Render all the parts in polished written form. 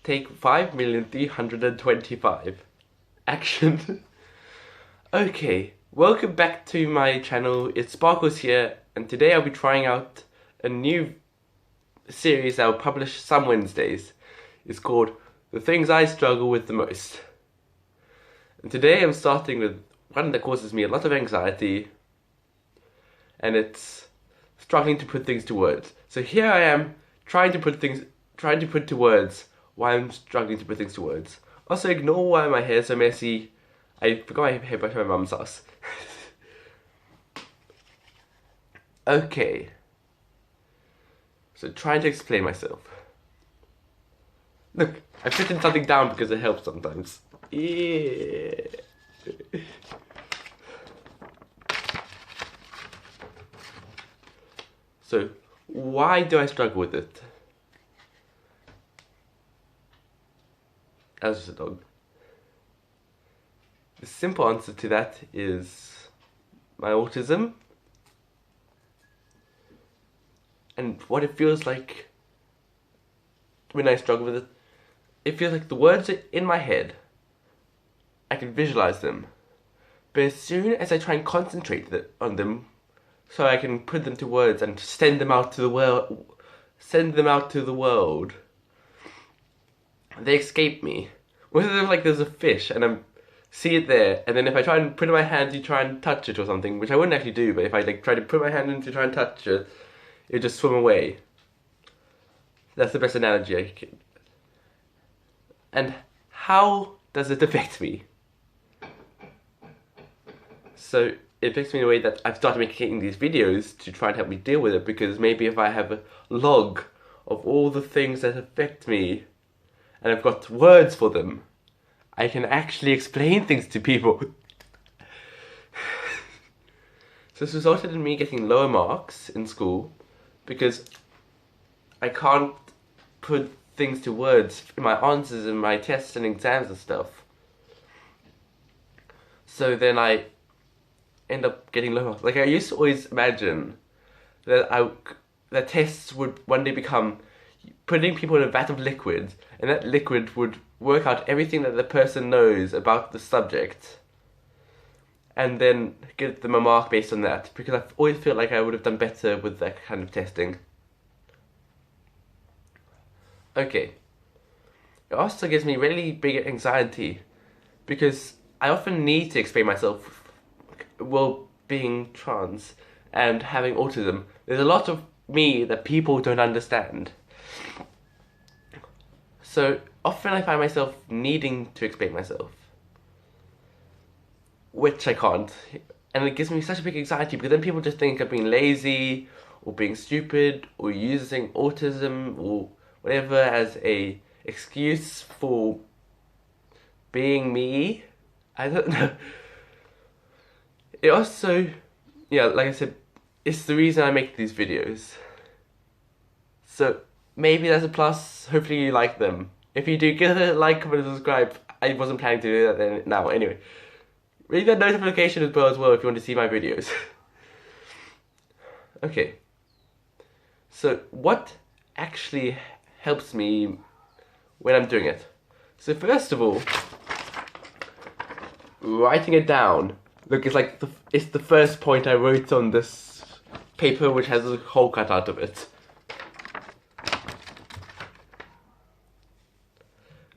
Take 5,325. Action. Okay, welcome back to my channel. It's Sparkles here, and today I'll be trying out a new series I'll publish some Wednesdays. It's called The Things I Struggle With the Most. And today I'm starting with one that causes me a lot of anxiety, and it's struggling to put things to words. So here I am trying to put to words why I'm struggling to put things to words. Also, ignore why my hair's so messy. I forgot my hair by my mum's house. Okay. So trying to explain myself. Look, I've written something down because it helps sometimes. Yeah. So, why do I struggle with it? As a dog. The simple answer to that is my autism. And what it feels like when I struggle with it, it feels like the words are in my head. I can visualize them. But as soon as I try and concentrate on them, so I can put them to words and send them out to the world, they escape me. Whether like there's a fish and I see it there, and then if I try and put it in my hand to try and touch it or something, which I wouldn't actually do, but if I like try to put my hand in to try and touch it, it would just swim away. That's the best analogy I can. And how does it affect me? So it affects me in a way that I've started making these videos to try and help me deal with it, because maybe if I have a log of all the things that affect me, and I've got words for them, I can actually explain things to people. So this resulted in me getting lower marks in school, because I can't put things to words in my answers in my tests and exams and stuff. So then I end up getting lower marks. Like, I used to always imagine that that tests would one day become putting people in a vat of liquid, and that liquid would work out everything that the person knows about the subject, and then give them a mark based on that, because I always feel like I would have done better with that kind of testing. Okay. It also gives me really big anxiety, because I often need to explain myself, well, being trans and having autism. There's a lot of me that people don't understand. So often I find myself needing to explain myself, which I can't, and it gives me such a big anxiety, because then people just think I'm being lazy or being stupid or using autism or whatever as a excuse for being me. I don't know. It also, yeah, like I said, it's the reason I make these videos. So maybe that's a plus. Hopefully you like them. If you do, give it a like, comment, and subscribe. I wasn't planning to do that then. Now, anyway, ring that notification as well if you want to see my videos. Okay. So what actually helps me when I'm doing it? So first of all, writing it down. Look, it's like it's the first point I wrote on this paper, which has a hole cut out of it.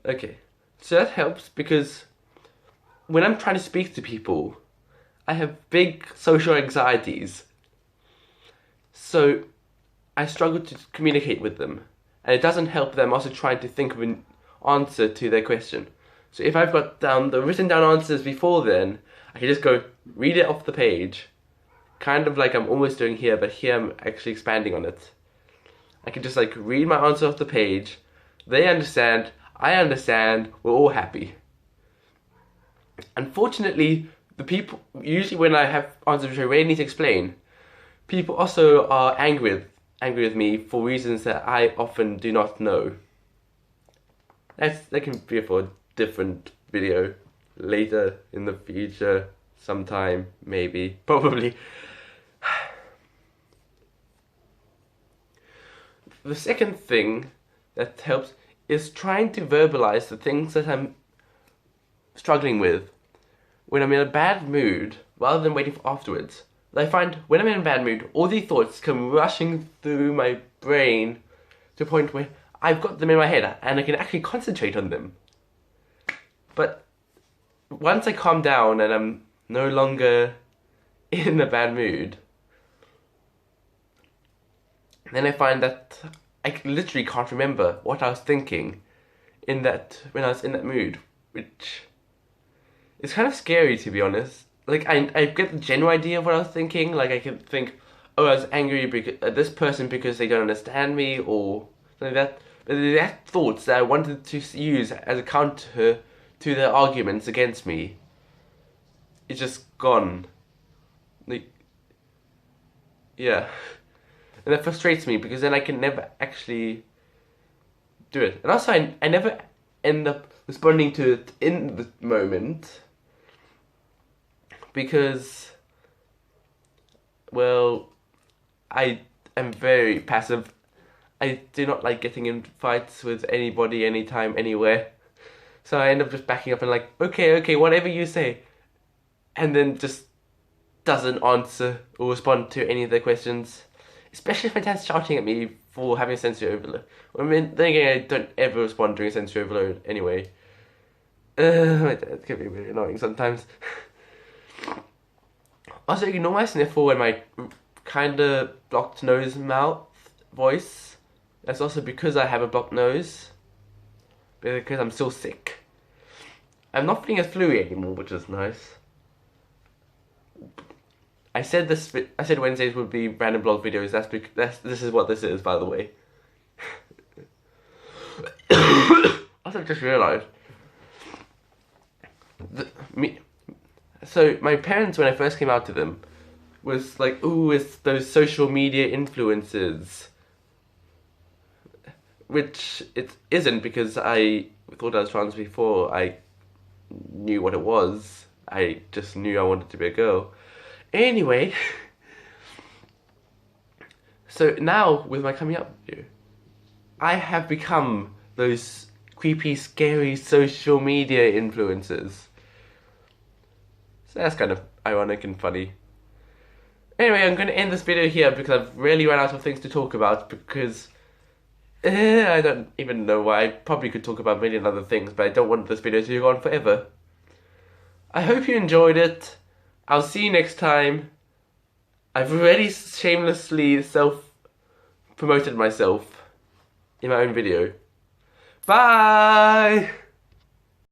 Okay, so that helps, because when I'm trying to speak to people, I have big social anxieties. So I struggle to communicate with them, and it doesn't help that I'm also trying to think of an answer to their question. So if I've got down the written down answers before then, I can just go read it off the page, kind of like I'm almost doing here, but here I'm actually expanding on it. I can just like read my answer off the page, they understand, I understand, we're all happy. Unfortunately, the people, usually when I have answers which I really need to explain, people also are angry with me for reasons that I often do not know. That can be for a different video later in the future, sometime, maybe, probably. The second thing that helps is trying to verbalize the things that I'm struggling with when I'm in a bad mood, rather than waiting for afterwards. I find when I'm in a bad mood, all these thoughts come rushing through my brain to a point where I've got them in my head and I can actually concentrate on them. But once I calm down and I'm no longer in a bad mood, then I find that I literally can't remember what I was thinking when I was in that mood, which is kind of scary, to be honest. Like, I get the general idea of what I was thinking. Like, I can think, oh, I was angry at this person because they don't understand me, or something like that. But they're thoughts that I wanted to use as a counter to their arguments against me. It's just gone. Like, yeah. And that frustrates me because then I can never actually do it. And also, I never end up responding to it in the moment because, well, I am very passive. I do not like getting in fights with anybody, anytime, anywhere. So I end up just backing up and like, okay, whatever you say. And then just doesn't answer or respond to any of their questions. Especially if my dad's shouting at me for having a sensory overload. I mean, then again, I don't ever respond during sensory overload anyway. My dad can be really annoying sometimes. Also, ignore my sniffle and my kinda blocked nose mouth voice. That's also because I have a blocked nose. Because I'm still sick. I'm not feeling as flu-y anymore, which is nice. I said Wednesdays would be random blog videos. This is what this is, by the way. Also, just realised so my parents, when I first came out to them, was like, "Ooh, it's those social media influencers," which it isn't, because I thought I was trans before I knew what it was. I just knew I wanted to be a girl. Anyway, so now with my coming up video, I have become those creepy, scary social media influencers. So that's kind of ironic and funny. Anyway, I'm going to end this video here because I've really run out of things to talk about, because I don't even know why. I probably could talk about a million other things, but I don't want this video to go on forever. I hope you enjoyed it. I'll see you next time. I've already shamelessly self-promoted myself in my own video. Bye!